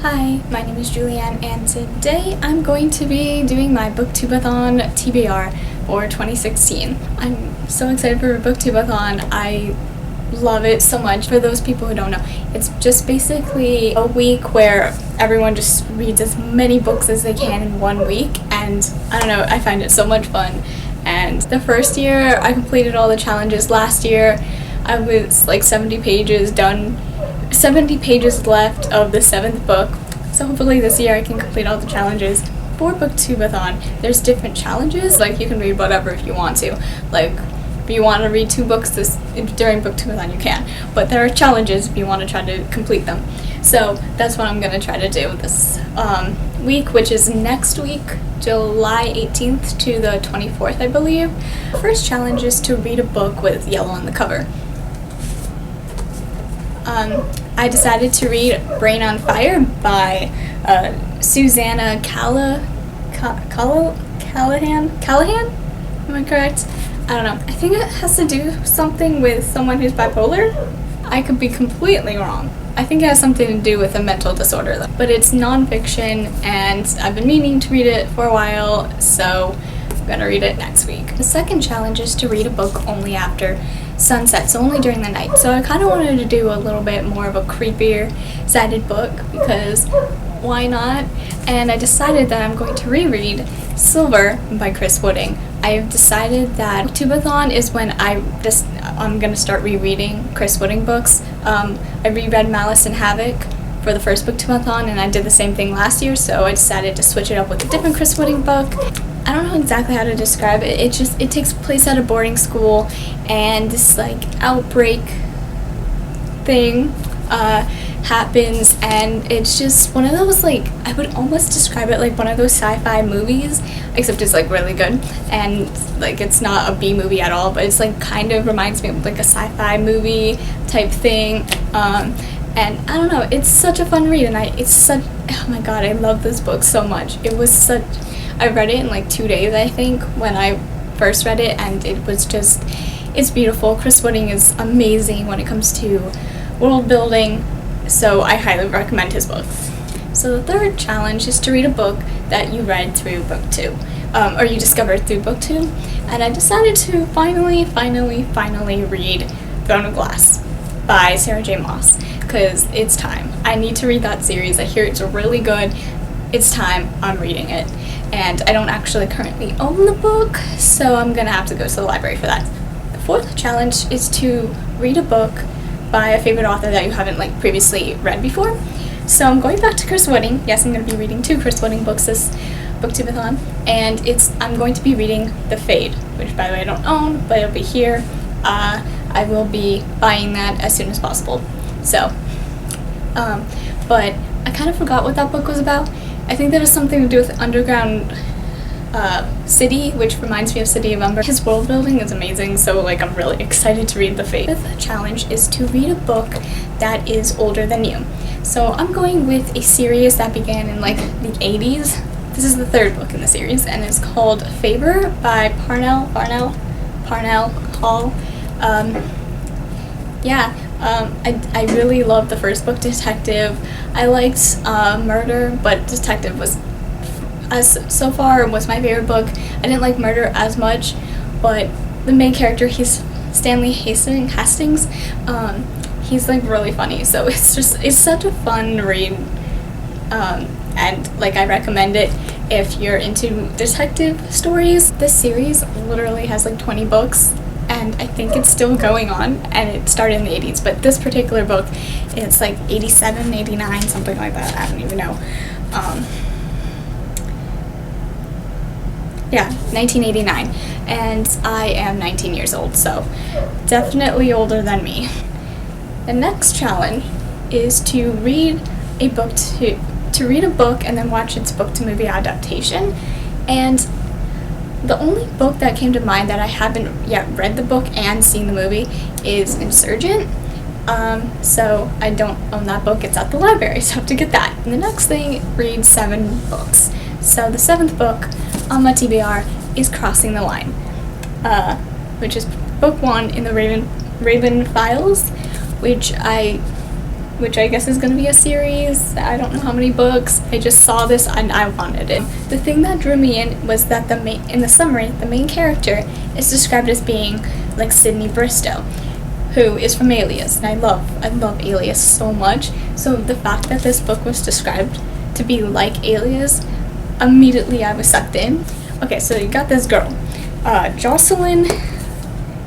Hi, my name is Julianne, and today I'm going to be doing my BookTubeathon TBR for 2016. I'm so excited for BookTubeathon. I love it so much. For those people who don't know, it's just basically a week where everyone just reads as many books as they can in 1 week, and I don't know, I find it so much fun. And the first year I completed all the challenges. Last year I was like 70 pages done. 70 pages left of the 7th book, so hopefully this year I can complete all the challenges. For BookTubeathon, there's different challenges, like you can read whatever if you want to. Like, if you want to read 2 books during BookTubeathon, you can, but there are challenges if you want to try to complete them. So that's what I'm going to try to do this week, which is next week, July 18th to the 24th, I believe. The first challenge is to read a book with yellow on the cover. I decided to read Brain on Fire by Susanna Callahan? Am I correct? I don't know. I think it has to do something with someone who's bipolar. I could be completely wrong. I think it has something to do with a mental disorder though. But it's nonfiction and I've been meaning to read it for a while, so I'm gonna read it next week. The second challenge is to read a book only after sunset, so only during the night. So I kind of wanted to do a little bit more of a creepier sided book because why not? And I decided that I'm going to reread Silver by Chris Wooding. I've decided that BookTubeathon is when I'm going to start rereading Chris Wooding books. I reread Malice and Havoc for the first BookTubeathon, and I did the same thing last year, so I decided to switch it up with a different Chris Wooding book. I don't know exactly how to describe it. It takes place at a boarding school, and this like outbreak thing happens, and it's just one of those, like, I would almost describe it like one of those sci-fi movies, except it's like really good, and like it's not a B movie at all, but it's like kind of reminds me of like a sci-fi movie type thing. And I don't know, it's such a fun read, and oh my god, I love this book so much. I read it in like 2 days, I think, when I first read it, and it's beautiful. Chris Wooding is amazing when it comes to world building, so I highly recommend his books. So the third challenge is to read a book that you read through BookTube, or you discovered through BookTube, and I decided to finally read Throne of Glass by Sarah J. Maas, because it's time. I need to read that series. I hear it's really good. It's time. I'm reading it. And I don't actually currently own the book, so I'm gonna have to go to the library for that. The fourth challenge is to read a book by a favorite author that you haven't like previously read before. So I'm going back to Chris Wooding. Yes, I'm gonna be reading 2 Chris Wooding books this BookTubeathon, and I'm going to be reading The Fade, which by the way I don't own, but it'll be here. I will be buying that as soon as possible. So, but I kind of forgot what that book was about. I think that has something to do with Underground City, which reminds me of City of Umber. His world building is amazing, so like I'm really excited to read The Fate. The fifth challenge is to read a book that is older than you. So I'm going with a series that began in like the 80s. This is the 3rd book in the series, and it's called Favor by Parnell Hall. I really loved the first book, Detective. I liked Murder, but Detective was so far was my favorite book. I didn't like Murder as much, but the main character, he's Stanley Hastings. He's like really funny, so it's such a fun read, and like I recommend it if you're into detective stories. This series literally has like 20 books, and I think it's still going on, and it started in the 80s, but this particular book, it's like 87, 89, something like that, I don't even know. 1989, and I am 19 years old, so definitely older than me. The next challenge is to read a book and then watch its book to movie adaptation, and the only book that came to mind that I haven't yet read the book and seen the movie is Insurgent. So I don't own that book. It's at the library, so I have to get that. And the next thing, read 7 books. So the 7th book on my TBR is Crossing the Line, which is book 1 in the Raven Files, which I which I guess is going to be a series. I don't know how many books. I just saw this and I wanted it. The thing that drew me in was that in the summary, the main character is described as being like Sydney Bristow, who is from Alias, and I love Alias so much. So the fact that this book was described to be like Alias, immediately I was sucked in. Okay, so you got this girl, Jocelyn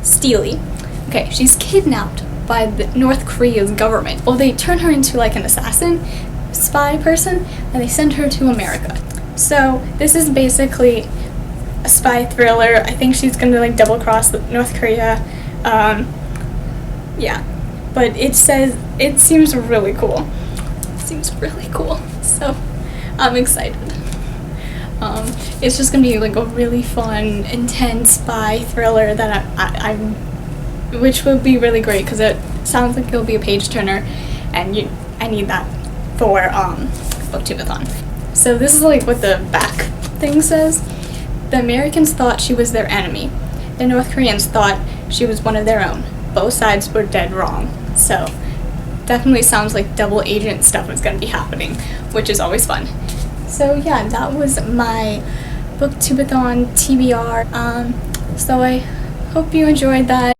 Steely. Okay, she's kidnapped by the North Korea's government. Well, they turn her into like an assassin, spy person, and they send her to America. So this is basically a spy thriller. I think she's gonna like double cross North Korea. Yeah, but it seems really cool. It seems really cool. So I'm excited. It's just gonna be like a really fun, intense spy thriller that which will be really great because it sounds like it'll be a page turner, and I need that for BookTubeathon. So this is like what the back thing says. The Americans thought she was their enemy. The North Koreans thought she was one of their own. Both sides were dead wrong. So definitely sounds like double agent stuff is gonna be happening, which is always fun. So yeah, that was my BookTubeathon TBR. So I hope you enjoyed that.